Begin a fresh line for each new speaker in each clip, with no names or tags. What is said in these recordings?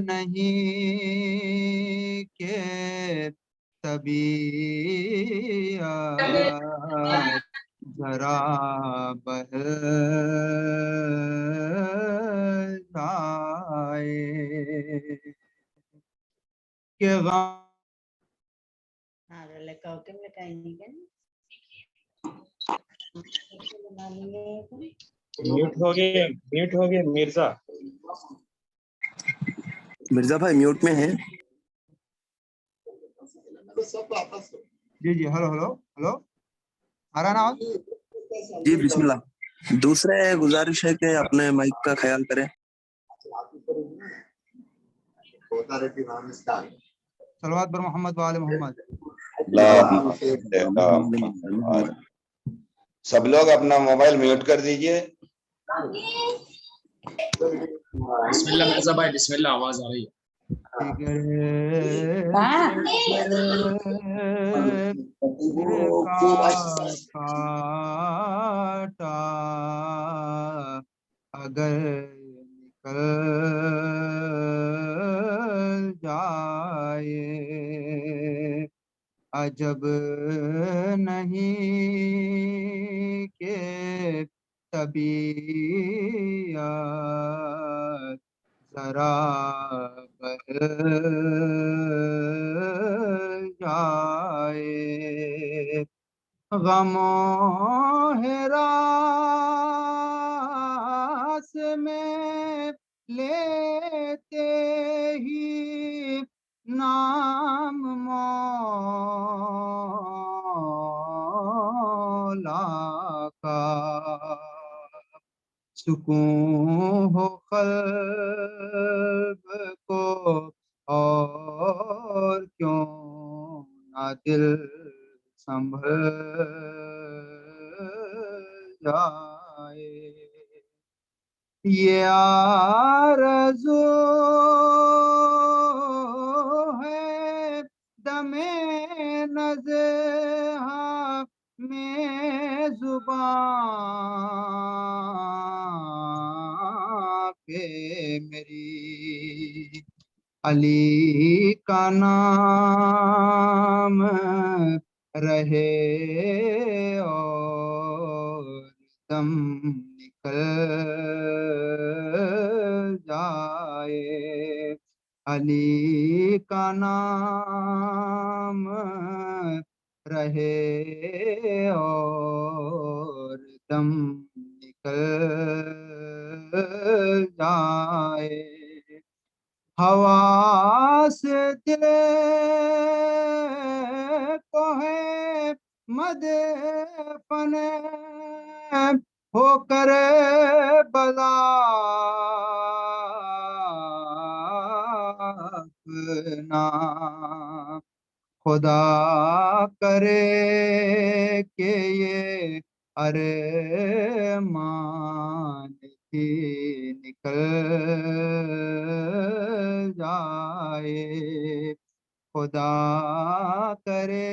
नहीं के तबीयत जरा बहल जाए के गम।
म्यूट हो गए मिर्जा।
मिर्जा भाई म्यूट में है।
जी जी, हेलो हेलो हेलो, आ रहा ना आवाज?
जी बिस्मिल्लाह। दूसरे गुजारिश है कि अपने माइक का ख्याल करें।
सलवात बर मोहम्मद वाले मोहम्मद।
सब लोग अपना मोबाइल म्यूट कर दीजिए।
बिस्मिल्लाह मिर्जा भाई, बिस्मिल्लाह, आवाज आ रही है।
काटा अगर निकल जाए अजब नहीं के तबीयत जरा बहल जाए गमों हिरास में लेते ही नाम मौला का सुकून हो क़ल्ब को और क्यों ना दिल संभल जाए ये आरज़ू है दमे नज़्ह में ज़ुबान पे मेरी अली का नाम रहे और दम निकल जाए अली का नाम रहे और दम निकल जाए हवा से दिल को है मद फन होकर बला अपना खुदा करे कि ये अरमान ही निकल जाए खुदा करे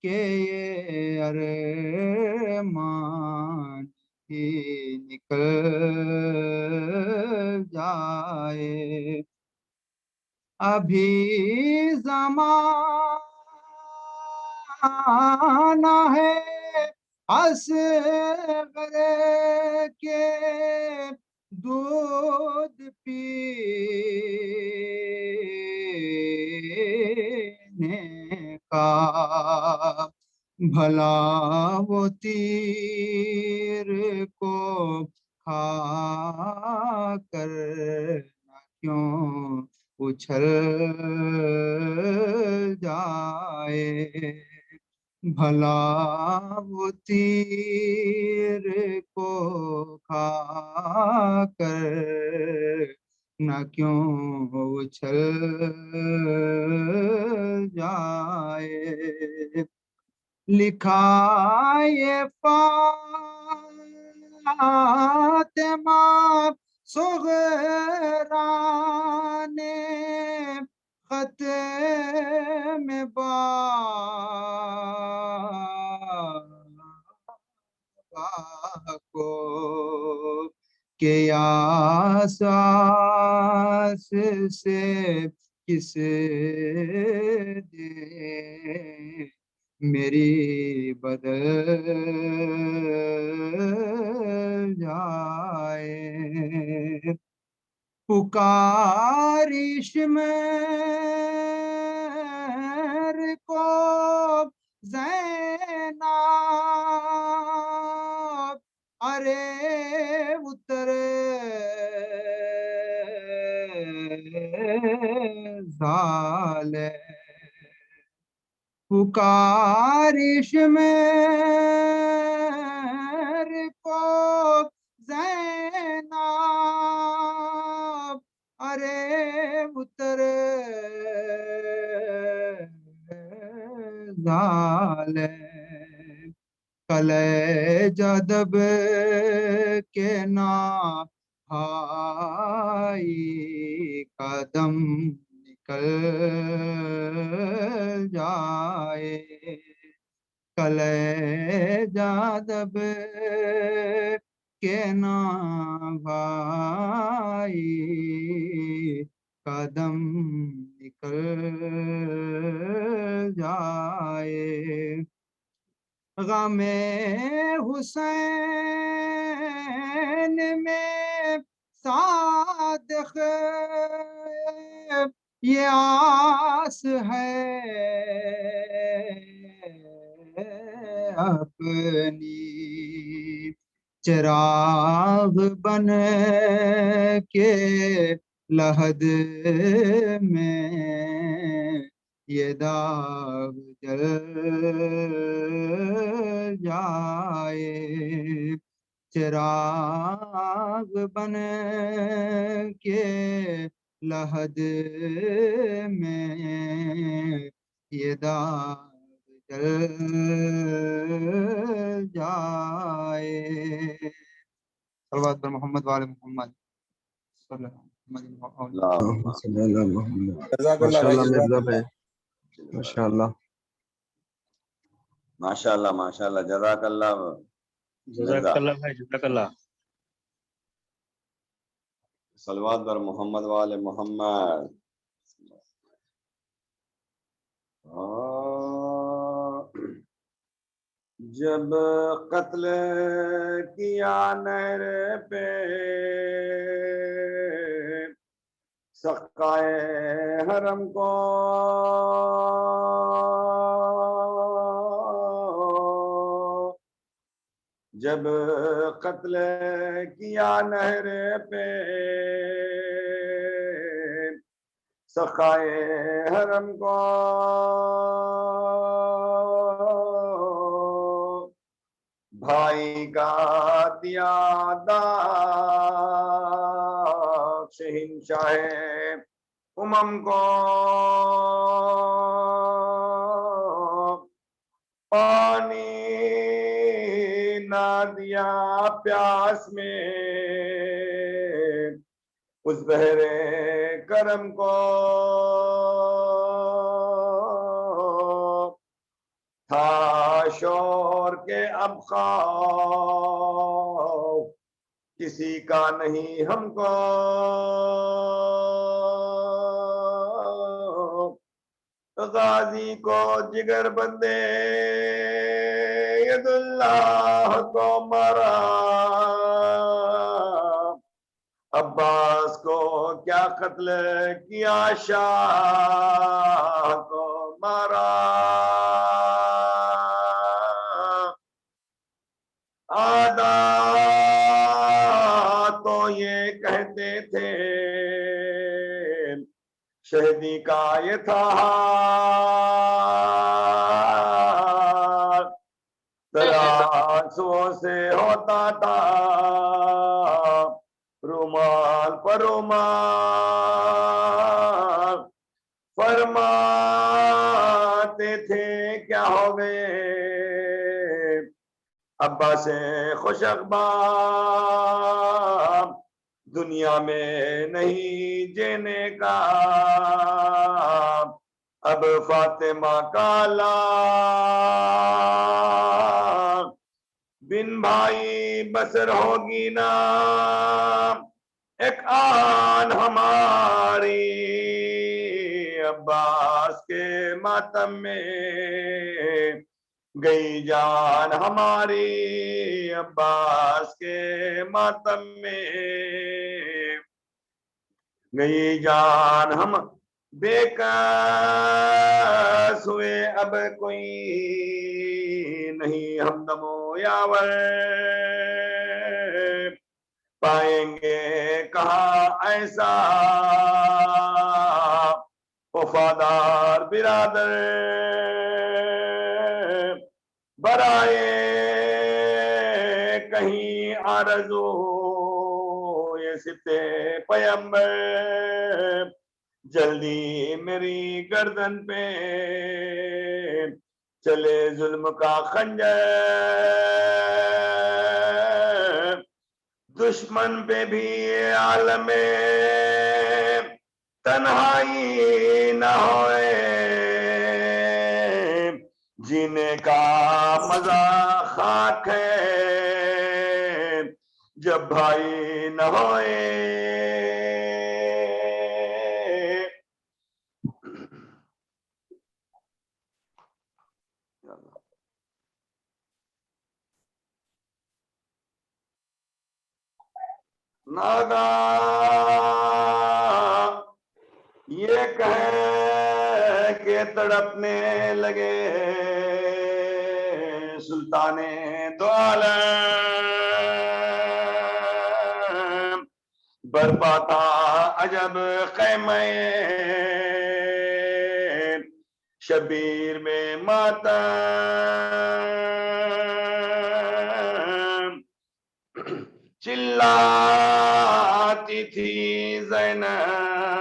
कि ये अरमान ही निकल जाए अभी ज़माना है असग़र के दूध पीने का भला वो तीर को खा कर क्यों उछल जाए भला वो तीर को खा कर न क्यों उछल जाए लिखा ये फातिमा सुग़रा ने खत में बाबा को के या साहिब पास से किसे दे मेरी बदल जाए। पुकारिश मेरे को ज़ैनब, अरे उतरे ज़ाले। पुकारिश मेरे को ज़ैनब, अरे उतरे ज़ाले। कलेजा दब के ना भाई कदम निकल जाए। कलेजा दब के ना भाई कदम निकल जाए। गमे हुसैन में सादिक ये आस है अपनी। चिराग बन के लहद में ये दाग जल जाए। चिराग बन के लहद में ये दाग जल जाए। सल्लल्लाहु अलैहि मोहम्मद वाले मोहम्मद
माशाल्लाह मिर्जा भाई, माशाल्लाह।
माशाल्लाह माशाल्लाह, जज़ाकल्लाह मिर्जा।
जज़ाकल्लाह भाई, जज़ाकल्लाह।
सलवात पर मोहम्मद वाले मोहम्मद। जब कत्ल किया नहर पे सक़ाए हरम को, जब कत्ल किया नहर पे सक़ाए हरम को, भाई का दिया दाग शहंशाहे उमम को, पानी ना दिया प्यास में उस बहरे करम को, था शोर के अब खौफ किसी का नहीं हमको, गाजी को जिगर बंदे यदुल्लाह को मारा, अब्बास को क्या कत्ल किया, शाह को मारा। आदा तो ये कहते थे शहीदी का ये था तलाशों से होता था रुमाल पर रुमाल, फरमाते थे क्या हो गए अब्बा से खुश अखबार, दुनिया में नहीं जीने का अब फातिमा का लाल, बिन भाई बसर होगी ना एक आन हमारी। अब्बास के मातम में, गई जान हमारी अब्बास के मातम में, गई जान हम बेकस हुए, अब कोई नहीं हमदमो यावर, पाएंगे कहाँ ऐसा वफादार बिरादर, बराए कहीं आरज़ू ये सिते पैगंबर, जल्दी मेरी गर्दन पे चले जुल्म का खंजर, दुश्मन पे भी आलम तन्हाई न होए, जीने का मजा खाक है जब भाई न होए। नागा ये कहे के तड़पने लगे सुल्ताने दो आलम, बरपा था अजब ख़ैमे शबीर में मातम, चिल्लाती थी ज़ैनब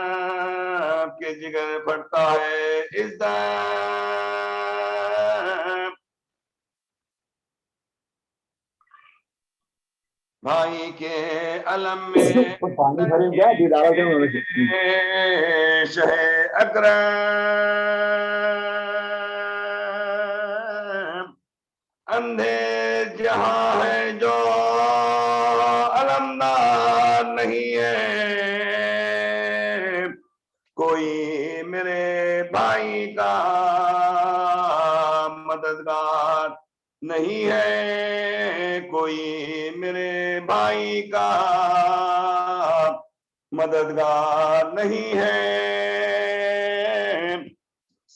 के जिगर फटता है इस दम, भाई के अलम में
पानी भरे क्या दीदारा के
शहे अकरम, अंधे जहां है जो अलमदार नहीं है, कोई मेरे भाई का मददगार नहीं है, कोई मेरे भाई का मददगार नहीं है,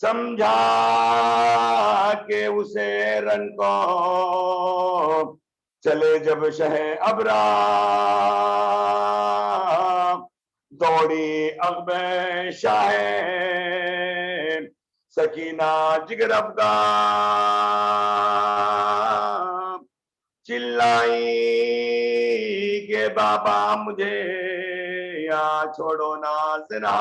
समझा के उसे रन को चले जब शहे अबरा, दौड़ी अकबर शाहे सकीना जिगर अफ़गान, चिल्लाई के बाबा मुझे यहाँ छोड़ो ना ज़रा,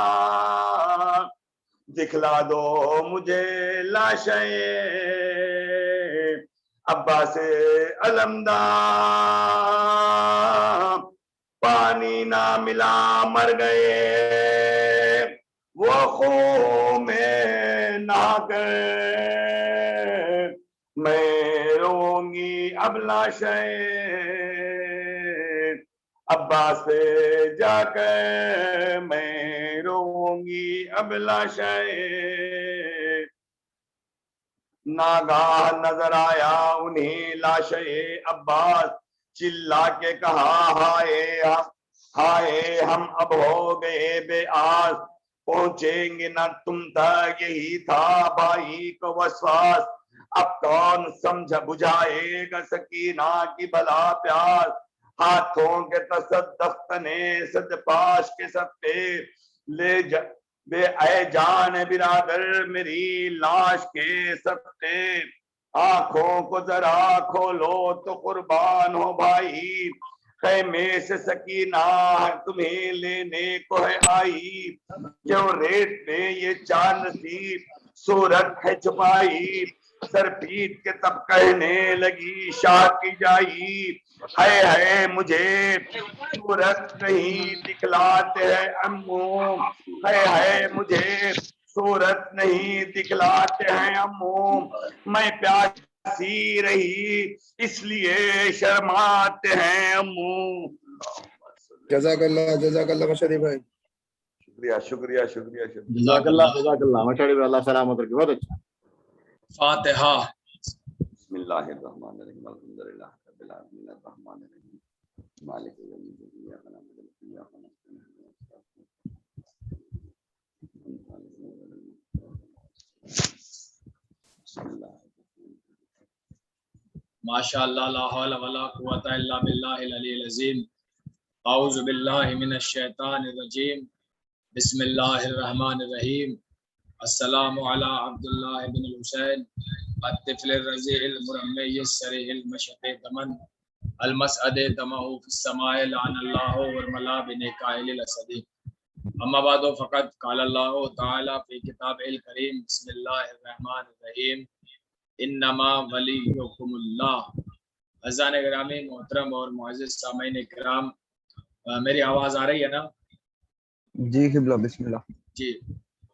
दिखला दो मुझे लाशें अब्बास अलमदार, पानी ना मिला मर गए वो खून में नहाकर, मैं रोऊंगी अब लाशें अब्बास से जाकर, मैं रोऊंगी अब लाशें। नागाह नजर आया उन्हें लाशे अब्बास, चिल्ला के कहा हाय हाय हम अब हो गए बेआस, पहुंचेंगे ना तुम तक यही था भाई को वसवास, अब कौन समझ बुझाएगा सकीना की भला प्यास, हाथों के तसद्दुक़ ने सदपाश के सत्ते ले जा बे ऐ जान बिरादर मेरी लाश के सत्ते, आंखों को जरा खोलो तो कुर्बान हो भाई, खैमे से सकीना तुम्हें लेने को है आई, क्यों रेत पे ये चांद सी सूरत है छुपाई, सर पीट के तब कहने लगी शाह की जाई, है मुझे सूरत नहीं दिखलाते हैं अम्मू, है मुझे सूरत नहीं दिखलाते हैं अम्मू, मैं प्यासी रही इसलिए शर्माते हैं अम्मू।
जज़ाकल्लाह मशहदी भाई।
शुक्रिया शुक्रिया शुक्रिया शुक्रिया।
जज़ाकल्लाह जज़ाकल्लाह, माशाअल्लाह, अल्लाह सलामत रखे, बहुत अच्छा।
फातिहा।
बिस्मिल्लाहिर्रहमानिर्रहीम, अल्हम्दुलिल्लाह रब्बिल आलमीन, अर्रहमानिर्रहीम, मालिकि यौमिद्दीन, इय्याका नअबुदु व इय्याका नस्तईन,
माशाअल्लाह, ला हौला वला कुव्वता इल्ला बिल्लाहिल अलिय्यिल अज़ीम। औज़ु बिल्लाहि मिनश शैतानिर रजीम। बिस्मिल्लाहिर रहमानिर रहीम। अस्सलामु अला अब्दुल्लाह इब्न हुसैन अत्तिफ़्लिर रज़ीइल मुरम्मियिस सरीहिल मशक़े दमन अलमसअदे दमहु फिस समाए लानल्लाहु वल मलाबिन काइलिल असदी। अम्मा बादो फ़क़द क़ालल्लाहु तआला फ़ी किताबिहिल करीम बिस्मिल्लाहिर रहमानिर रहीम इन्नमा वलियुकुमुल्लाह। अज़ान गिरामी मोहतरम और मुअज़्ज़िज़ सामीन किराम, मेरी आवाज़ आ रही है ना?
जी किबला, बिस्मिल्लाह।
जी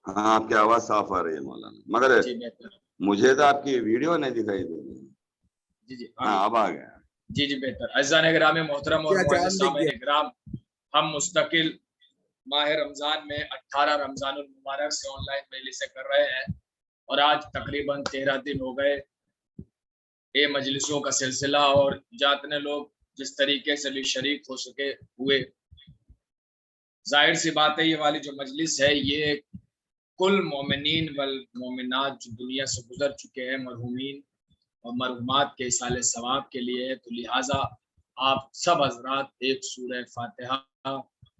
हाँ, आपकी आवाज साफ आ रही है मौलाना, मगर
जी बेहतर।
मुझे तो आपकी वीडियो नहीं दिखाई दे रही।
जी
हाँ, अब आ गया।
जी जी बेहतर। अज़ान गिरामी मोहतरम और मुअज़्ज़िज़ सामीन किराम, हम मुस्तकिल माह रमज़ान में 18 रमज़ानुल मुबारक से ऑनलाइन मजलिसें कर रहे हैं और आज तकरीबन 13 दिन हो गए ये मजलिसों का सिलसिला, और जातने लोग जिस तरीके से भी शरीक हो सके हुए। जाहिर सी बात है, ये वाली जो मजलिस है ये कुल मोमिनीन वल मोमिनात जो दुनिया से गुजर चुके हैं, मरहूमीन और मरहुमात के इसाले सवाब के लिए है। तो लिहाजा आप सब हजरात एक सूरह फातिहा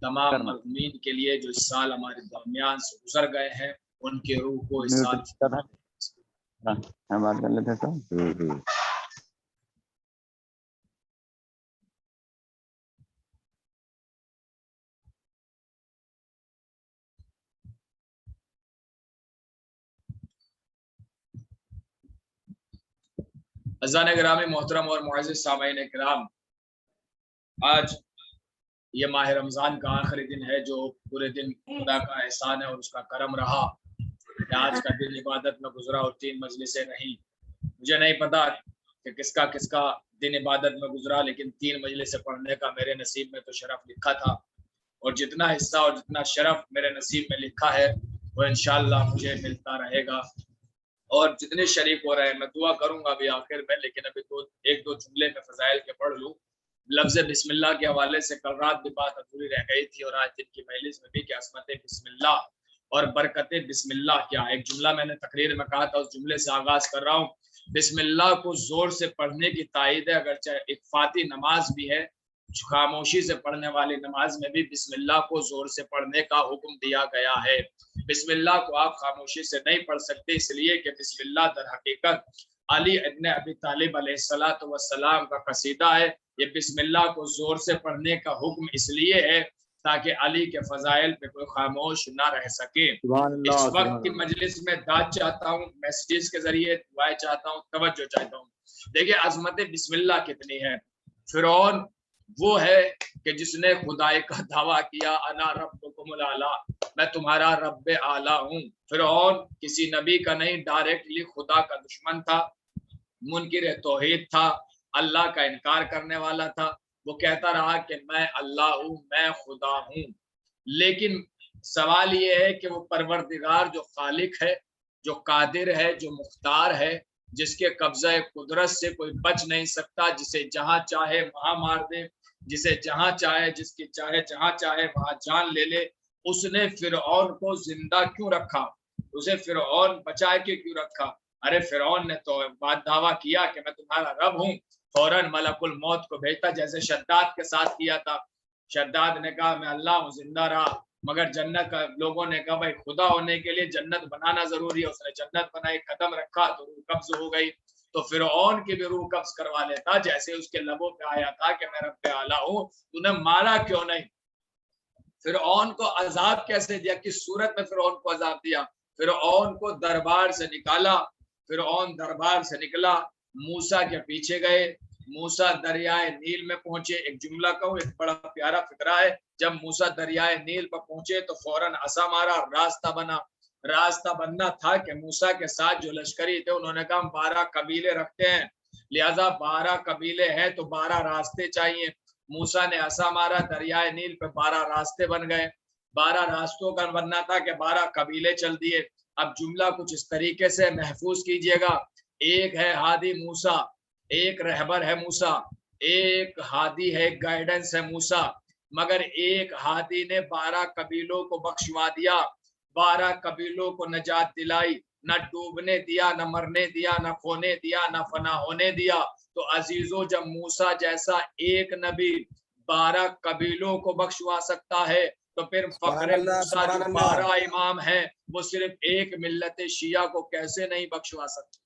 तमाम मरहूमीन के लिए जो इस साल हमारे दरमियान से गुजर गए हैं, उनके रूह को इस साल
बात कर लेते तो
अज़ान गिरामी मोहतरम और मुअज़्ज़िज़ सामीन किराम, आज ये माह रमज़ान का आखिरी दिन है जो पूरे दिन खुदा का एहसान है और उसका करम रहा कि आज का दिन इबादत में गुजरा और 3 मजलिसें रहीं। मुझे नहीं पता कि किसका किसका दिन इबादत में गुजरा, लेकिन 3 मजलिसें पढ़ने का मेरे नसीब में तो शरफ लिखा था, और जितना हिस्सा और जितना शरफ मेरे नसीब में लिखा है वो इंशाअल्लाह मुझे मिलता रहेगा। और जितने शरीक हो रहे हैं, मैं दुआ करूंगा अभी आखिर में, लेकिन अभी एक दो जुमले में फजाइल के पढ़ लूं। लफ्ज़ बिस्मिल्लाह के हवाले से कल रात भी बात अधूरी रह गई थी और आज दिन की मजलिस में भी कि असमत बिस्मिल्लाह और बरकत बिस्मिल्लाह क्या। एक जुमला मैंने तकरीर में कहा था, उस जुमले से आगाज कर रहा हूँ। बिस्मिल्लाह को जोर से पढ़ने की तायद है, अगर चाहे एक फाती नमाज भी है, खामोशी से पढ़ने वाली नमाज में भी बिस्मिल्लाह को जोर से पढ़ने का हुक्म दिया गया है। बिस्मिल्लाह को आप खामोशी से नहीं पढ़ सकते, इसलिए कि बिस्मिल्लाह दर हकीकत अली इब्न अबी तालिब अलैहिस्सलातु वस्सलाम का कसीदा है। ये बिस्मिल्लाह को जोर से पढ़ने का हुक्म इसलिए है ताकि अली के फजाइल पे कोई खामोश ना रह सके। इस वक्त की मजलिस में दाद चाहता हूँ, मैसेजेस के जरिए दुआएं चाहता हूँ, तवज्जो चाहता हूँ। देखिए अजमत बिस्मिल्लाह कितनी है। फिरौन वो है कि जिसने खुदाई का दावा किया, अना रब्बुकुमुल आला, मैं तुम्हारा रब्बे आला हूँ। फिरौन किसी नबी का नहीं, डायरेक्टली खुदा का दुश्मन था, मुनकिर तौहीद था, अल्लाह का इनकार करने वाला था। वो कहता रहा कि मैं अल्लाह हूँ, मैं खुदा हूँ। लेकिन सवाल ये है कि वो परवरदिगार जो खालिक है, जो कादिर है, जो मुख्तार है, जिसके कब्जा कुदरत से कोई बच नहीं सकता, जिसे जहां चाहे वहां मार दे, जिसे जहां चाहे जिसकी चाहे जहां चाहे वहां जान ले ले, उसने फिरौन को जिंदा क्यों रखा, उसे फिरौन बचा के क्यों रखा? अरे फिरौन ने तो बात दावा किया कि मैं तुम्हारा रब हूँ, फौरन मलकुल मौत को भेजता, जैसे शद्दाद के साथ किया था। शद्दाद ने कहा मैं अल्लाह हूँ, जिंदा रहा, मगर जन्नत का लोगों ने कहा भाई खुदा होने के लिए जन्नत बनाना जरूरी है, उसने जन्नत बनाई, कदम रखा तो रूह कब्ज हो गई। तो फिरौन की भी रूह कब्ज करवा लेता, जैसे उसके लबों पे आया था कि मैं रब्बे आला हूँ, तूने मारा क्यों नहीं? फिरौन को अजाब कैसे दिया, किस सूरत में फिरौन को अजाब दिया? फिरौन को दरबार से निकाला, फिरौन दरबार से निकला, मूसा के पीछे गए, मूसा दरियाए नील में पहुंचे। एक जुमला कहूं, एक बड़ा प्यारा फिक्रा है। जब मूसा दरियाए नील पर पहुंचे तो फौरन असा मारा, रास्ता बना। रास्ता बनना था कि मूसा के साथ जो लश्करी थे उन्होंने कहा 12 कबीले रखते हैं, लिहाजा 12 कबीले हैं तो 12 रास्ते चाहिए। मूसा ने असा मारा, दरियाए नील पे 12 रास्ते बन गए। 12 रास्तों का बनना था कि 12 कबीले चल दिए। अब जुमला कुछ इस तरीके से महफूज कीजिएगा, एक है हादी मूसा, एक रहबर है मूसा, एक हादी है, एक गाइडेंस है मूसा, मगर एक हादी ने 12 कबीलों को बख्शवा दिया, 12 कबीलों को नजात दिलाई, न डूबने दिया, न मरने दिया, न खोने दिया, न फना होने दिया। तो अजीजों, जब मूसा जैसा एक नबी 12 कबीलों को बख्शवा सकता है, तो फिर फखरे मूसा जो 12 इमाम है वो सिर्फ एक मिल्लत शिया को कैसे नहीं बख्शवा सकते?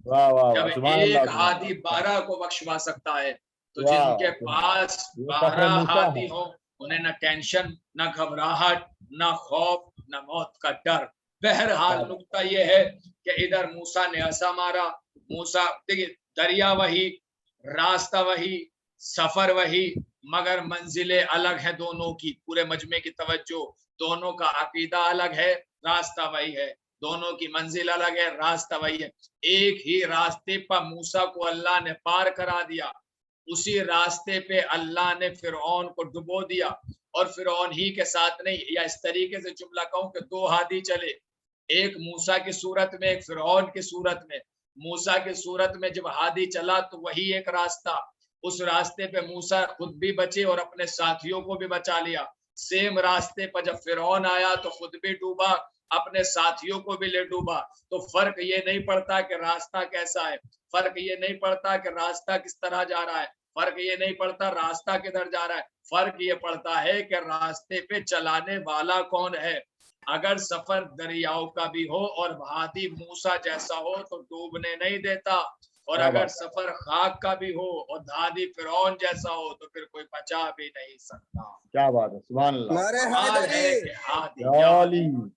वाह वाह वाह,
जब
सुभान
एक
अल्लाह, सुभान
हादी 12 को बख्शवा सकता है, तो
वाह,
जिनके पास
ये
12
मूसा
हादी
है।
हो, उन्हें न टेंशन, न घबराहट, न खौफ, न मौत का डर। बहरहाल नुक्ता यह है कि इधर मूसा ने ऐसा मारा, मूसा देखिए, दरिया वही, रास्ता वही, सफर वही, मगर मंजिलें अलग है दोनों की। पूरे मजमे की तवज्जो, दोनों का अकीदा अलग है, रास्ता वही है, दोनों की मंजिल अलग है, रास्ता वही है। एक ही रास्ते पर मूसा को अल्लाह ने पार करा दिया, उसी रास्ते पे अल्लाह ने फिरौन को डुबो दिया, और फिरौन ही के साथ नहीं, या इस तरीके से जुमला कहूं कि 2 हादी चले, एक मूसा की सूरत में, एक फिरौन की सूरत में। मूसा की सूरत में जब हादी चला तो वही एक रास्ता, उस रास्ते पे मूसा खुद भी बचे और अपने साथियों को भी बचा लिया। सेम रास्ते पर जब फिरौन आया तो खुद भी डूबा, अपने साथियों को भी ले डूबा। तो फर्क ये नहीं पड़ता कि रास्ता कैसा है, फर्क ये नहीं पड़ता कि रास्ता किस तरह जा रहा है, फर्क ये नहीं पड़ता रास्ता किधर जा रहा है, फर्क ये पड़ता है कि रास्ते पे चलाने वाला कौन है। अगर सफर दरियाओं का भी हो और हादी मूसा जैसा हो तो डूबने नहीं देता, और
क्या
अगर
बात।
सफर खाक का भी हो और हादी फिरौन जैसा हो तो फिर कोई बचा भी नहीं सकता।
क्या बात है, सुभान अल्लाह।
कमाल है कि हादी,
जाली,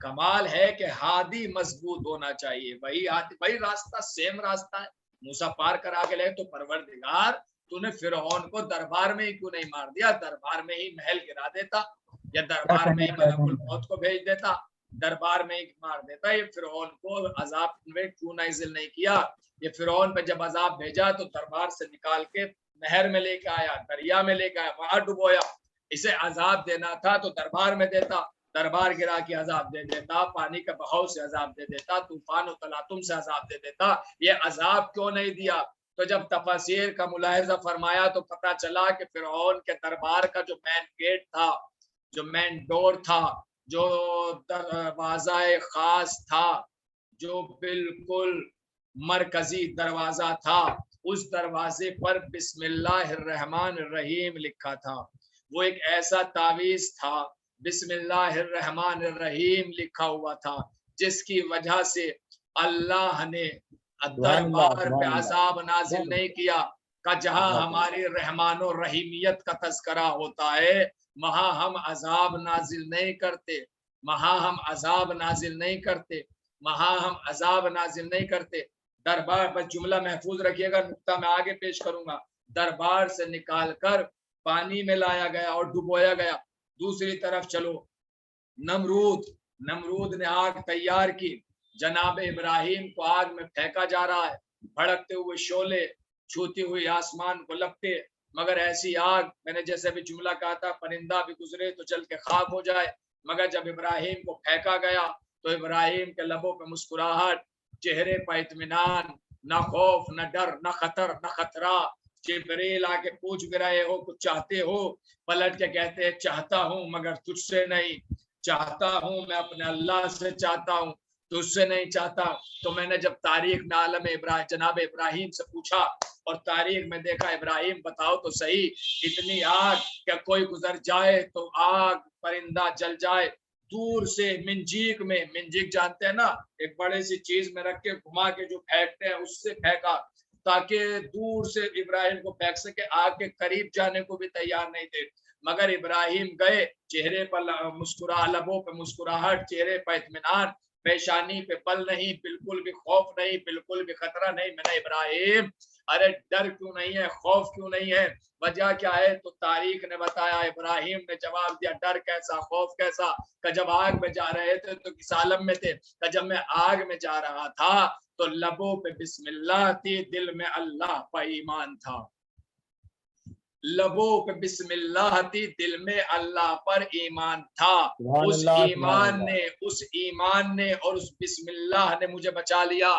कमाल है कि हादी मजबूत होना चाहिए, वही हादी, वही रास्ता, सेम रास्ता है। मूसा पार करा के ले, तो परवरदिगार तूने फिरौन को दरबार में ही क्यों नहीं मार दिया? दरबार में ही महल गिरा देता, या दरबार में ही मलकुल मौत को भेज देता, दरबार में ही मार देता। ये फिरौन को अजाब में क्यों नाजिल नहीं किया? ये फिरौन पे जब अजाब भेजा तो दरबार से निकाल के नहर में लेके आया, दरिया में लेके आया, वहां डुबोया। इसे अजाब देना था तो दरबार में देता, दरबार गिरा के अजाब दे देता, पानी का बहाव से अजाब दे देता, तूफान और तलातुम से अजाब दे देता। ये अजाब क्यों नहीं दिया? तो जब तफसीर का मुलाहिजा फरमाया तो पता चला कि फिरौन के दरबार का जो मेन गेट था, जो मेन डोर था, जो दरवाजा खास था, जो बिल्कुल मरकजी दरवाजा था, उस दरवाजे पर बिस्मिल्लाहिर्रहमानिर्रहीम लिखा था। वो एक ऐसा तावीज था, बिस्मिल्लाहिर्रहमानिर्रहीम लिखा हुआ था, जिसकी वजह से अल्लाह ने दरबार पे अजाब नाजिल नहीं किया। का जहां हमारी रहमान और रहीमियत का तज़किरा होता है, वहां हम अजाब नाजिल नहीं करते, वहां हम अजाब नाजिल नहीं करते, वहां हम अजाब नाजिल नहीं करते। दरबार पर जुमला महफूज रखिएगा, नुक्ता मैं आगे पेश करूंगा। दरबार से निकालकर पानी में लाया गया और डुबोया गया। दूसरी तरफ चलो, नमरूद ने आग तैयार की, जनाब इब्राहिम को आग में फेंका जा रहा है, भड़कते हुए शोले छूती हुई आसमान को लपटे, मगर ऐसी आग, मैंने जैसे भी जुमला कहा था, परिंदा भी गुजरे तो जल के खाक हो जाए। मगर जब इब्राहिम को फेंका गया तो इब्राहिम के लबों पे मुस्कुराहट, चेहरे पर इत्मीनान, न खौफ, न डर, न खतर, न खतरा। जिब्रील आके पूछ भी रहे हो कुछ चाहते हो, पलट के कहते हैं चाहता हूं मगर तुझसे नहीं, चाहता हूं मैं अपने अल्लाह से चाहता हूं, तुझसे नहीं चाहता। तो मैंने जब तारीख में आलम इब्राहिम, जनाब इब्राहिम से पूछा और तारीख में देखा, इब्राहिम बताओ तो सही, इतनी आग क्या कोई गुजर जाए तो आग परिंदा जल जाए, दूर से मिंजीक में, मिंजीक जानते हैं ना, एक बड़े सी चीज में रख के घुमा के जो फेंकते हैं, उससे फेंका ताकि दूर से इब्राहिम को फेंक सके, आग के करीब जाने को भी तैयार नहीं थे। मगर इब्राहिम गए, चेहरे पर मुस्कुरा, लबों पे मुस्कुराहट, चेहरे पर इत्मीनान, पेशानी पे पल नहीं, बिल्कुल भी खौफ नहीं, बिल्कुल भी खतरा नहीं। मैंने इब्राहिम, अरे डर क्यों नहीं है, खौफ क्यों नहीं है, वजह क्या है? तो तारीख ने बताया, इब्राहिम ने जवाब दिया, डर कैसा, खौफ कैसा? का जब आग में जा रहे थे तो किस आलम में थे? का जब मैं आग में जा रहा था तो लबों पे बिस्मिल्लाह थी, दिल में अल्लाह पर ईमान था। लबों पे बिस्मिल्लाह थी, दिल में अल्लाह पर ईमान था। उस ईमान ने और उस बिस्मिल्लाह ने मुझे बचा लिया।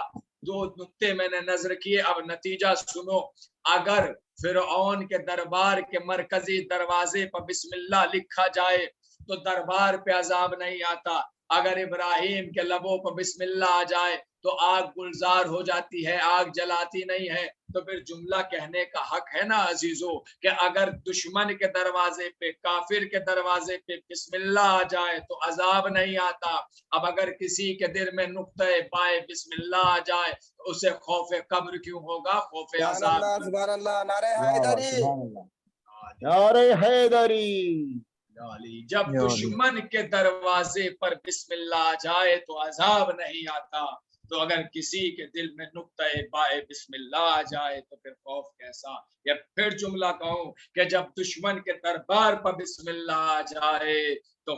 दो नुक्ते मैंने नजर किए, अब नतीजा सुनो। अगर फिरऔन के दरबार के मरकजी दरवाजे पर बिस्मिल्लाह लिखा जाए तो दरबार पे अजाब नहीं आता। अगर इब्राहिम के लबों पर बिस्मिल्लाह आ जाए तो आग गुलजार हो जाती है, आग जलाती नहीं है। तो फिर जुमला कहने का हक है ना अजीजों, कि अगर दुश्मन के दरवाजे पे, काफिर के दरवाजे पे बिस्मिल्लाह आ जाए तो अजाब नहीं आता। अब अगर किसी के दिल में नुक्ते बाए बिस्मिल्लाह आ जाए तो उसे खौफे कब्र क्यों होगा, खौफे अजाब।
सुभान अल्लाह, नारे हैदरी,
नारे हैदरी।
जब दुश्मन के दरवाजे पर बिस्मिल्लाह आ जाए तो अजाब नहीं आता। तो अगर किसी के दिल में नुक्ते बाए बिस्मिल्लाह आ जाए तो फिर खौफ कैसा। या फिर जुमला कहूं कि जब दुश्मन के दरबार पर बिस्मिल्लाह आ जाए तो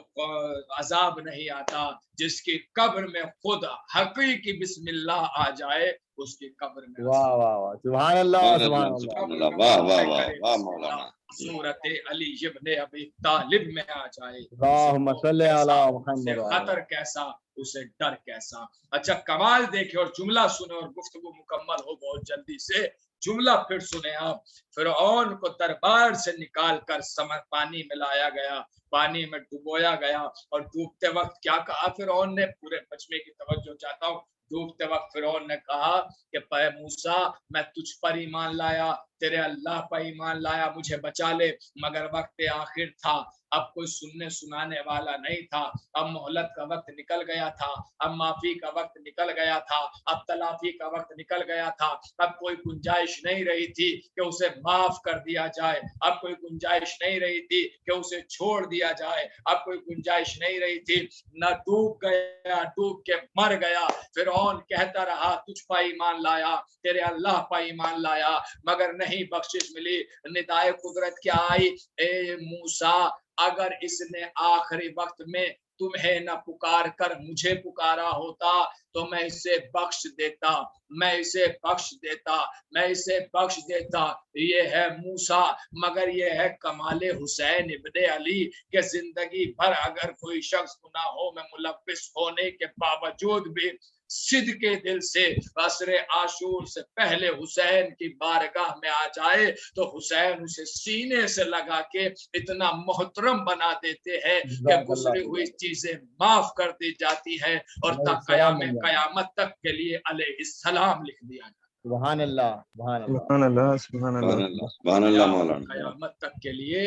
अजाब नहीं आता। जिसकी कब्र में खुद हकीकी बिस्मिल्लाह आ जाए उसकी कब्र में।
वाह वाह वाह, सुभान अल्लाह, सुभान अल्लाह,
वाह वाह वाह वाह मौलाना।
सूरत अली इब्न अबी तालिब में आ जाए,
अल्लाहुम्मा सल्ली अला मुहम्मद,
खतर कैसा, उसे डर कैसा। अच्छा कमाल देखे और जुमला सुने और गुफ्तगू मुकम्मल हो बहुत जल्दी से। जुमला फिर सुने आप। फिरऔन को दरबार से निकाल कर पानी में लाया गया, पानी में डुबोया गया और डूबते वक्त क्या कहा फिरऔन ने, पूरे मजमे की तवज्जो चाहता हूँ। डूबते वक्त फिरौन ने कहा कि पै मूसा मैं तुझ पर ईमान लाया, तेरे अल्लाह पर ईमान लाया, मुझे बचा ले। मगर वक्त आखिर था, अब कोई सुनने सुनाने वाला नहीं था। अब मोहलत का वक्त निकल गया था, अब माफी का वक्त निकल गया था, अब तलाफी का वक्त निकल गया था। अब कोई गुंजाइश नहीं रही थी कि उसे माफ कर दिया जाए, अब कोई गुंजाइश नहीं रही थी कि उसे छोड़ दिया जाए, अब कोई गुंजाइश नहीं रही थी। न डूब गया, डूब के मर गया। फिरौन कहता रहा तुझ पर ईमान लाया, तेरे अल्लाह पर ईमान लाया, मगर नहीं बख्शिश मिली। निदाए कुदरत क्या आई, ए मूसा अगर इसने आखिरी वक्त में तुम्हें न पुकार कर मुझे पुकारा होता तो मैं इसे बख्श देता, मैं इसे बख्श देता, मैं इसे बख्श देता। ये है मूसा, मगर ये है कमाले हुसैन इब्ने अली के जिंदगी भर अगर कोई शख्स गुनाहों में मुलव्विस होने के बावजूद भी सिद्ध के दिल से असरे आशूर से पहले हुसैन की बारगाह में आ जाए तो हुसैन उसे सीने से लगा के इतना मोहतरम बना देते हैं कि गुजरी हुई चीजें माफ कर दी जाती है और कयामत तक के लिए अलैहिस्सलाम लिख दिया जाता है।
सुभान अल्लाह, सुभान अल्लाह,
सुभान अल्लाह, सुभान अल्लाह,
सुभान अल्लाह मौलाना।
कयामत तक के लिए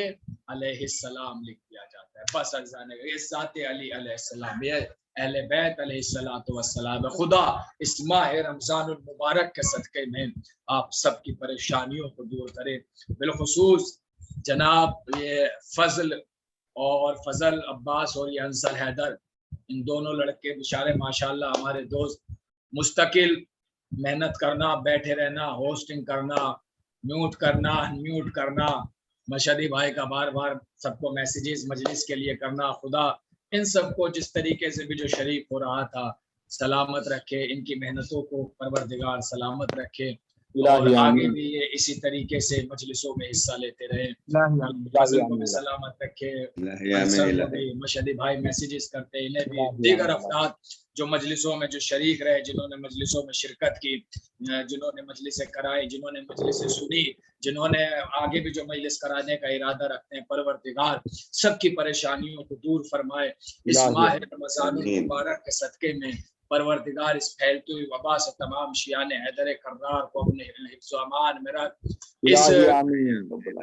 अलैहिस्सलाम लिख दिया जाता है। बस अज़ाने ये ज़ाते अली अलैहिस्सलाम, ये अहले बैत अलैहिस्सलातु वस्सलाम। खुदा इस माह रमजानुल मुबारक के सदक़े में आप सबकी परेशानियों को दूर करे। बिलखुसूस जनाब ये फजल और फजल अब्बास और ये अंसर हैदर, इन दोनों लड़के बेचारे माशाल्लाह हमारे दोस्त, मुस्तकिल मेहनत करना, बैठे रहना, होस्टिंग करना, म्यूट करना, अनम्यूट करना, मशहदी भाई का बार बार सबको मैसेजेस मजलिस के लिए करना। खुदा इन सबको जिस तरीके से भी जो शरीक हो रहा था सलामत रखे, इनकी मेहनतों को परवरदिगार सलामत रखे और आगे भी ये इसी तरीके से मजलिसों में हिस्सा लेते रहे। को भी सलामत रखे। मशहदी भाई मैसेजेस करते हैं, इन्हें भी दीगर अफराद जो मजलिसों में जो शरीक रहे, जिन्होंने मजलिसों में शिरकत की, जिन्होंने मजलिसें कराई, जिन्होंने मजलिसें सुनी, जिन्होंने आगे भी जो मजलिस कराने का इरादा रखते हैं, परवरदिगार सबकी परेशानियों को दूर फरमाए। इस माह रमज़ान मुबारक के सदक़े में परवरदिगार इस फैलती हुई वबा से तमाम शियाने हैदर कर्रार को अपने हिफ्ज़ अमान में रख। इस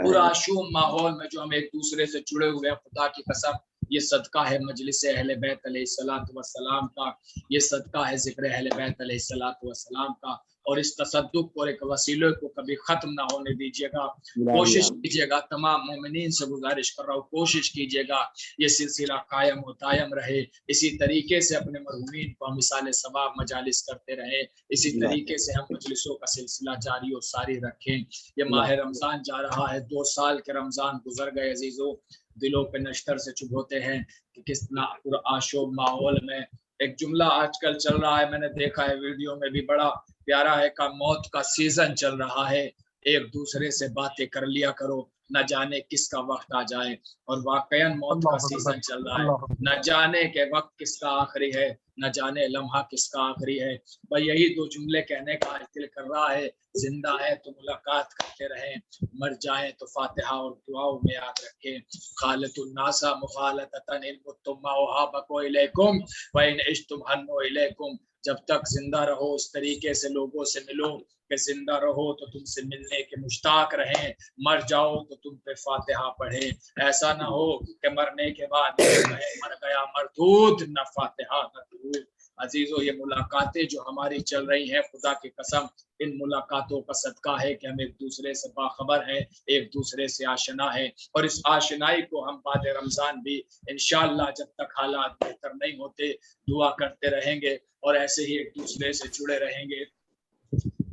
पुराशूम माहौल में जो हम एक दूसरे से जुड़े हुए हैं, खुदा की कसम ये सदका है मजलिस अहले बैत अलैहिस्सलातु वस्सलाम का, ये सदका है जिक्र अहले बैत अलैहिस्सलातु वस्सलाम का। और इस तसद्दुक और एक वसीले को कभी खत्म ना होने दीजिएगा। कोशिश कीजिएगा, तमाम मोमिनीन से गुजारिश कर रहा हूँ, कोशिश कीजिएगा ये सिलसिला कायम व दायम रहे। इसी तरीके से अपने मरहूमीन को हम मिसाले सवाब मजालिस करते रहे, इसी तरीके से हम मजलिसों का सिलसिला जारी और सारी रखें। ये माह रमजान जा रहा है, 2 साल के रमजान गुजर गए अजीजों, दिलों पे नश्तर से चुभोते हैं कि कितना पुरआशूब माहौल में एक जुमला आजकल चल रहा है, मैंने देखा है वीडियो में भी, बड़ा प्यारा है, का मौत का सीजन चल रहा है, एक दूसरे से बातें कर लिया करो। न जाने किसका वक्त आ जाए। और वाकईन मौत का सीजन चल रहा है, न जाने के वक्त किसका आखिरी है, न जाने लम्हा किसका आखिरी है। भाई यही दो जुमले कहने का दिल कर रहा है। जिंदा है तो मुलाकात करते रहें, मर जाए तो फातिहा और दुआओं में याद रखें। खालतुन नासा मुखालततन इन मुत्तुमा वहाबको इलैकुम व इन इश्तुम हन्नो इलैकुम। जब तक जिंदा रहो उस तरीके से लोगों से मिलो कि जिंदा रहो तो तुमसे मिलने के मुश्ताक रहें, मर जाओ तो तुम पे फातिहा पढ़े। ऐसा ना हो कि मरने के बाद मर गया मरदूद, न फातिहा न दुरूद। अजीजों, ये मुलाकातें जो हमारी चल रही हैं, खुदा की कसम इन मुलाकातों का सदका है कि हम एक दूसरे से बाखबर हैं, एक दूसरे से आशना है। और इस आशनाई को हम बाद रमजान भी इंशाअल्लाह जब तक हालात बेहतर नहीं होते दुआ करते रहेंगे और ऐसे ही एक दूसरे से जुड़े रहेंगे।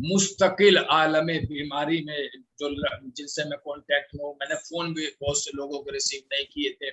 मुस्तकिल आलम बीमारी में जो जिनसे मैं कांटेक्ट में हूँ, मैंने फोन भी बहुत से लोगों को रिसीव नहीं किए थे।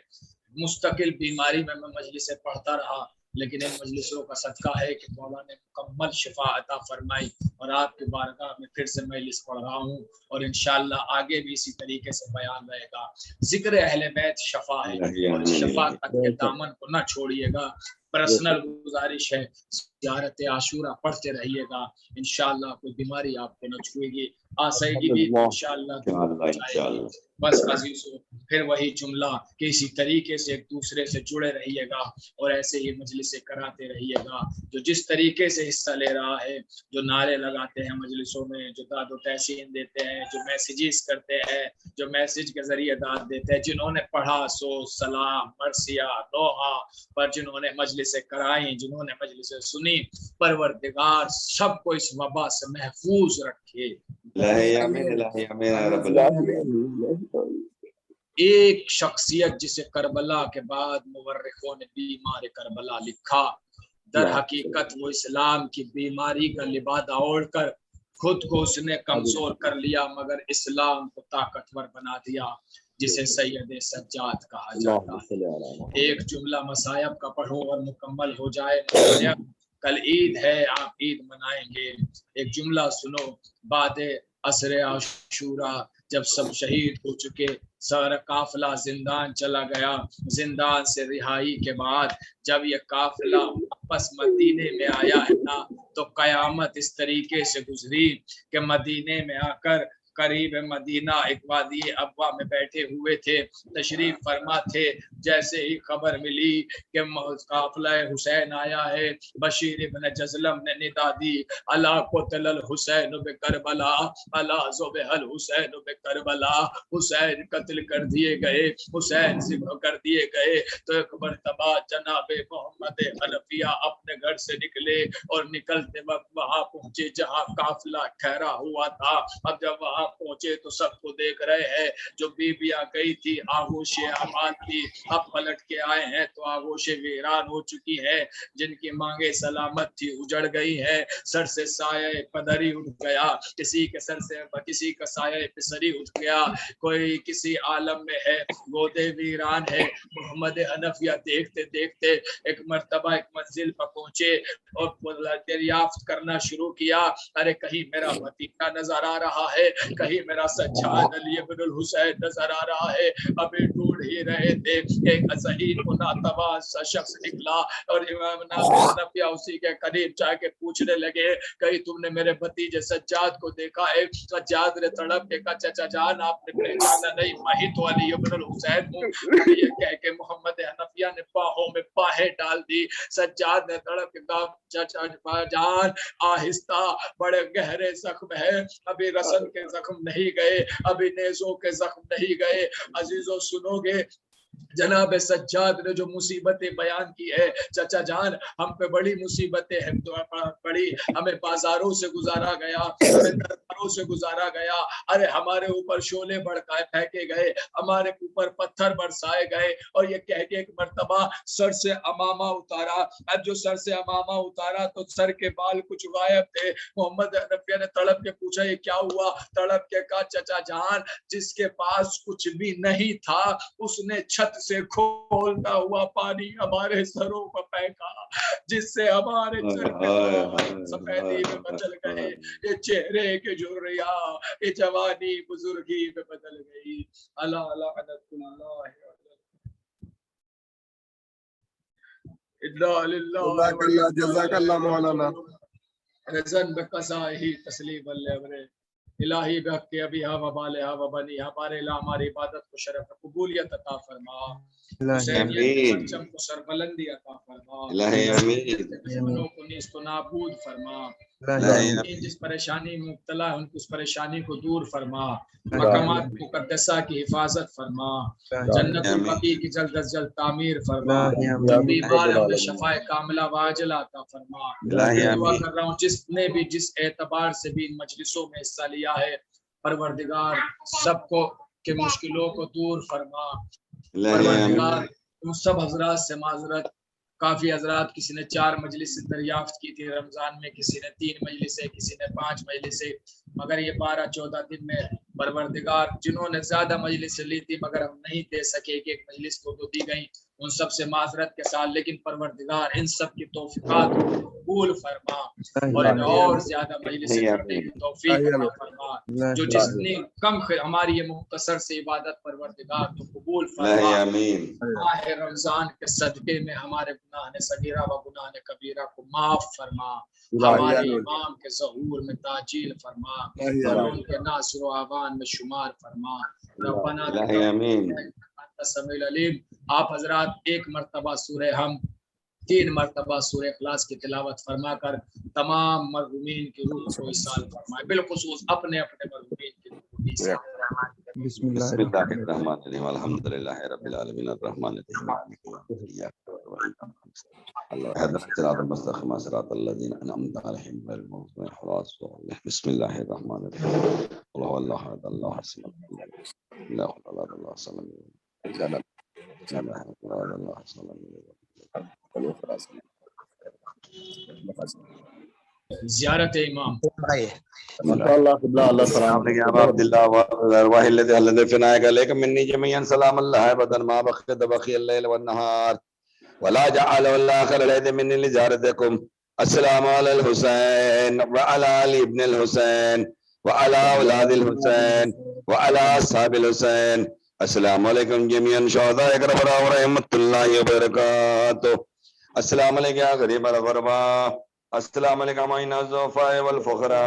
मुस्तकिल बीमारी में मैं मजलिस पढ़ता रहा, लेकिन इन मजलिसों का सदका है कि मौला ने मुकम्मल शिफा अता फरमाई और आपके बारगाह में फिर से मजलिस पढ़ रहा हूँ और इंशाअल्लाह आगे भी इसी तरीके से बयान रहेगा। जिक्र अहले बैत शफा है और इस शफाअत के दामन को ना छोड़िएगा। पर्सनल गुजारिश है, ज़ियारत आशूरा पढ़ते रहिएगा, इंशाअल्लाह कोई बीमारी आपको न छुएगी, आसाएगी भी इंशाअल्लाह। बस अजीजों, फिर वही जुमला कि इसी तरीके से एक दूसरे से जुड़े रहिएगा और ऐसे ही मजलिसें कराते रहिएगा। जो जिस तरीके से हिस्सा ले रहा है, जो नारे लगाते हैं मजलिसों में, जो दादो तहसीन देते हैं, जो मैसेजेस करते हैं, जो मैसेज के जरिए दाद देते हैं, जिन्होंने पढ़ा सो सलाम मरसिया दोहा, पर जिन्होंने मजलिसें कराई, जिन्होंने मजलिसें सुनी, परवरदिगार सबको इस वबा से महफूज रखे। एक शख्सियत जिसे करबला के बाद मुवर्रिखों ने बीमार करबला लिखा, दर हकीकत वो इस्लाम की बीमारी का लिबादा ओढ़कर खुद को उसने कमजोर कर लिया, मगर इस्लाम को ताकतवर बना दिया, जिसे सैयद सज्जाद कहा जाता है। एक जुमला मसायब का पढ़ो और मुकम्मल हो जाए। कल ईद है, आप ईद मनाएंगे। एक जुमला सुनो, बादे असरे आशूरा जब सब शहीद हो चुके, सारा काफिला जिंदान चला गया। जिंदान से रिहाई के बाद जब ये काफिला वापस मदीने में आया है ना, तो कयामत इस तरीके से गुजरी कि मदीने में आकर करीब मदीना एक वादी अब्वा में बैठे हुए थे, तशरीफ फरमा थे। जैसे ही खबर मिली कि काफिला हुसैन आया है, बशीर इब्न जज़लम ने निदा दी, अला क़ुतिल हुसैन बे करबला, अला ज़ुबिहल हुसैन बे करबला। हुसैन कत्ल कर दिए गए, हुसैन ज़िब्ह कर दिए गए। तो एक मरतबा जनाबे मोहम्मद हनफिया अपने घर से निकले और निकलते वक्त वहां पहुंचे जहां काफिला ठहरा हुआ था। अब जब वहां पहुंचे तो सबको देख रहे हैं, जो बीबियां गई थी आगोशे आबाद थी, अब पलट के आए हैं तो आगोशे वीरान हो चुकी है। जिनकी मांगे सलामत थी उजड़ गई है। सर से साये पदरी उठ गया, किसी के सर से किसी का साये पिसरी उठ गया, कोई किसी आलम में है, गोदे वीरान है। मोहम्मद हनफिया देखते देखते एक मर्तबा एक मंजिल पर पहुंचे और दरियाफ्त करना शुरू किया, अरे कहीं मेरा भतीजा नजर आ रहा है, कहीं मेरा सज्जाद अली इब्नुल हुसैन नजर आ रहा है। अभी ढूंढ ही रहे थे, एक ज़हीन मुनातबा सा शख्स निकला और इमाम हनफिया उसी के करीब जाके पूछने लगे, कहीं तुमने मेरे भतीजे सज्जाद को देखा है? सज्जाद ने तड़प के कहा, चाचा जान आपने पहचाना नहीं, मैं ही तो अली इब्नुल हुसैन हूँ। ये कह के मोहम्मद हनफिया ने बाहों में बाहें डाल दी। सज्जाद ने तड़प के कहा, चाचा जान आहिस्ता, बड़े गहरे जख्म है, अभी रसन के जख्म नहीं गए, अभी नेज़ों के जख्म नहीं गए। अजीजों सुनोगे, जनाब सज्जाद ने जो मुसीबतें बयान की है, चाचा जान हम पे बड़ी मुसीबतें हैं, बड़ी हमें बाजारों से गुजारा गया, हमें दरबारों से गुजारा गया। अरे हमारे ऊपर शोले भड़काए फेंके गए, हमारे ऊपर पत्थर बरसाए गए, और ये कह के एक मर्तबा सर से अमामा उतारा। अब जो सर से अमामा उतारा तो सर के बाल कुछ गायब थे। मोहम्मद हनफिया ने तड़प के पूछा, ये क्या हुआ? तड़प के कहा, चाचा जान जिसके पास कुछ भी नहीं था उसने छत से खोलता हुआ पानी हमारे सरों पर फेंका। जिससे हमारे चेहरे सफेदी में बदल गए, ये चेहरे के झुर्रिया ये जवानी बुजुर्गी में बदल गई। अला लानतुल्लाह इन्ना लिल्लाहि
जज़ाकल्लाह मौलाना।
रज़न बक़ज़ाइही तस्लीमन लिअमरे। इलाही बहक़ के अभी व बालिहा व बनी हमारे ला हमारी इबादत को शरफ कबूलियत अता फरमा। हुसैनियत के परचम को सरबुलंदी अता फरमा।
इलाही आमीन।
दुश्मनों को नीस्त व नाबूद फरमा। जिस परेशानी में मुब्तला है उनको उस परेशानी को दूर फरमा। मकामात मुक़द्दसा की हिफाजत फरमा। जन्नतुल बक़ी की जल्द अज जल्द तामीर फरमा। जो बीमार है उन्हें शफ़ाए कामिला वाजिला अता फरमा। दुआ कर रहा हूँ जिसने भी जिस एतबार से भी इन मजलिसों में हिस्सा लिया है, परवरदिगार सबको के मुश्किलों को दूर फरमा। परवरदिगार उन सब हजरात से माजरत, काफी हजरात किसी ने 4 मजलिस दरियाफ्त की थी रमजान में, किसी ने 3 मजलिसें, किसी ने 5 मजलिसें, मगर ये 12-14 दिन में परवरदिगार जिन्होंने ज्यादा मजलिसें ली थी मगर हम नहीं दे सके, एक मजलिस को तो दी गई, उन सब से माजरत के साथ, लेकिन परवरदिगार इन सब की तौफीकात को कबूल फरमा और इन्हें और ज्यादा मजलिसें करने की तौफीक अता फरमा। जो जितनी कम हमारी ये मुख्तसर से इबादत परवरदिगार तो कबूल फरमा। माह रमजान के सदके में हमारे गुनाह ने सगीरा व गुनाह ने कबीरा को माफ फरमा। हमारे इमाम के ज़हूर में ताजील फरमा और उनके नासिर व आवान में शुमार फरमा। रब्बना समीउल अलीम। आप हजरात 1 मरतबा सूरह हम 3 मरतबा सूरह इखलास की तिलावत फरमा कर तमाम मरहूमीन की रूह को इसाल फरमाए, बिलखुसूस अपने अपने मरहूमीन की रूह को इसाल फरमाए।
बिस्मिल्लाहिर्रहमानिर्रहीम अल्हम्दुलिल्लाहि रब्बिल आलमीन अर्रहमानिर्रहीम मालिकि यौमिद्दीन इहदिना सिरातल मुस्तक़ीम सिरातल लज़ीना अनअमता अलैहिम गैरिल मग़ज़ूबि अलैहिम। बिस्मिल्लाहिर्रहमानिर्रहीम अल्लाहु अहद अल्लाहु समद अल्लाहु समद
ज़ियारत इमाम।
वला जअल आखिर अलैहि मिन्नी लिज़ारतिकुम अस्सलामु अलल हुसैन व अला अली इब्न अल हुसैन व अला औलादिल हुसैन व अला अस्हाबिल हुसैन अस्सलामु अलैकुम जमीअन शुहदाए करबला व रहमतुल्लाहि व बरकातुहू। अस्सलामु अलैकुम या गरीबल गुरबा, अस्सलामु अलैकुम या ज़ुफ़ाए वल फ़ुक़रा,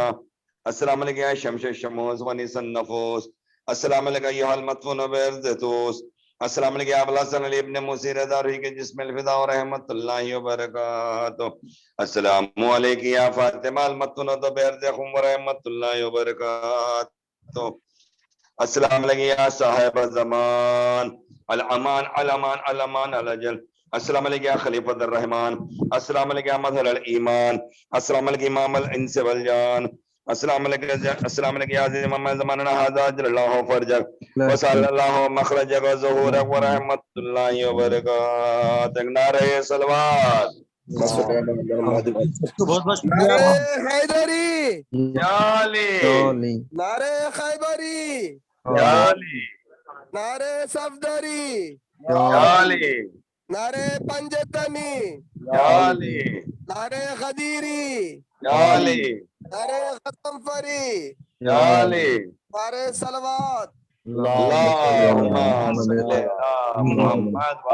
अस्सलामु अलैकुम या शम्स शमूस व निसन नफूस, अस्सलामु अलैकुम या अल मदफून बिर्ज़तूस, अस्सलामु अलैकुम या अबुल हसन अली इब्न मुसीर दारी के जिस्मिल फिदा व रहमतुल्लाहि व बरकातुहू। अस्सलामु अलैकुम या फातिमा अल मदफून बिर्ज़खुम व रहमतुल्लाहि व बरकातुहू। अस्सलामु अलैकुम या साहिब ज़मान अल अमान अल अमान अल अमान अल अजल, अस्सलामु अलैकुम या खलीफत अर्रहमान, अस्सलामु अलैकुम या मज़हर अल ईमान, अस्सलामु अलैकुम इमाम अल इंस वल जान, अस्सलामु अलैकुम या अज़ीज़ इमाम ज़माना हाज़ा अजलल्लाहु फरजक व सल्लल्लाहु मखरजक व ज़ुहूरक व रहमतुल्लाहि व बरकातुहू। नारे सलवात।
नारे हैदरी,
याली
नारे खैबरी,
याली
नारे सफदरी,
याली
नारे पंजतनी,
याली
नारे खदीरी,
याली
नारे खतमफरी,
याली
नारे सलवात।
अल्लाहुम्मा सल्ली अला मुहम्मद व